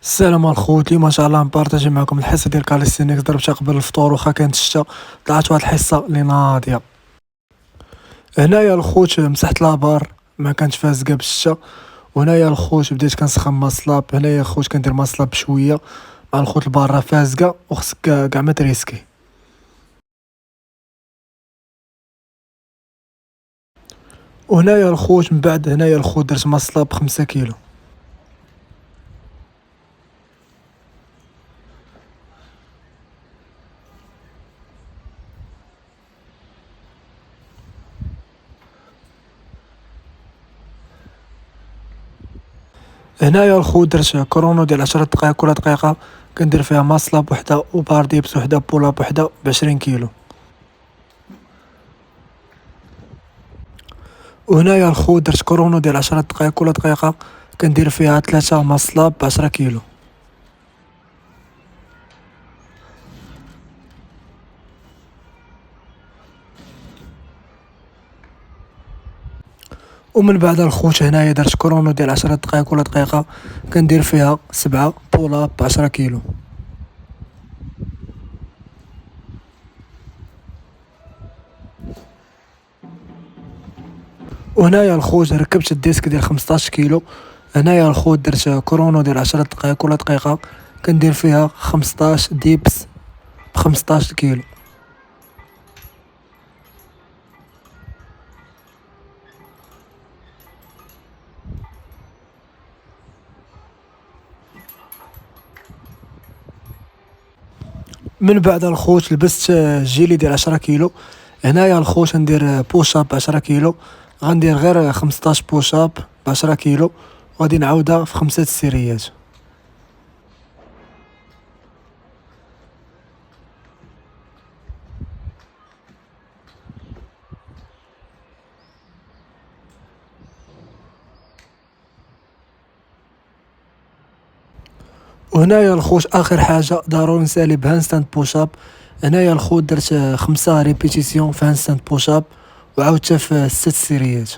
السلام الخوت، اليوم ان شاء الله نبارطاجي معكم الحصه ديال كاليستينيكس. ضربتها قبل الفطور واخا كانت الشتا، طلعت واحد الحصه اللي ناضيه. هنايا الخوت مسحت لابار ما كانش فيها زقا بالشتا، وهنايا الخوت بديت كنسخن ماسلاب. هنايا الخوت كندير ماسلاب بشويه مع الخوت البارة فيها زقا وخصك كاع ما تريسكي. وهنايا الخوت من بعد هنايا الخوت درت ماسلاب 5 كيلو. هنايا الخوت درت كرونو ديال 10 دقائق، كل دقيقة كندير فيها ماسلاب وحدة وبار ديبس وحدة بولاب وحدة ب20 كيلو. وهنايا الخوت درت كرونو ديال 10 دقائق، كل دقيقة كندير فيها 3 ماسلاب ب10 كيلو. ومن بعد الخوت هنايا درت كرونو ديال 10 دقائق، كل دقيقة كندير فيها 7 بولاب ب10 كيلو. وهنايا الخوت ركبت الديسك ديال 15 كيلو. هنايا الخوت درت كرونو ديال 10 دقائق، كل دقيقة كندير فيها 15 ديبس ب15 كيلو. من بعد الخوت لبست جيلي ديال 10 كيلو. هنايا الخوت ندير بوشاب ب10 كيلو، غندير غير 15 بوشاب ب10 كيلو، وغادي نعاودها في 5 السيريات. وهنايا الخوت اخر حاجه ضروري نسالي بهاندستاند بوشاب. هنايا الخوت درت 5 ريبيتيسيون في هاندستاند بوشاب، وعاودتها في 6 سيريات.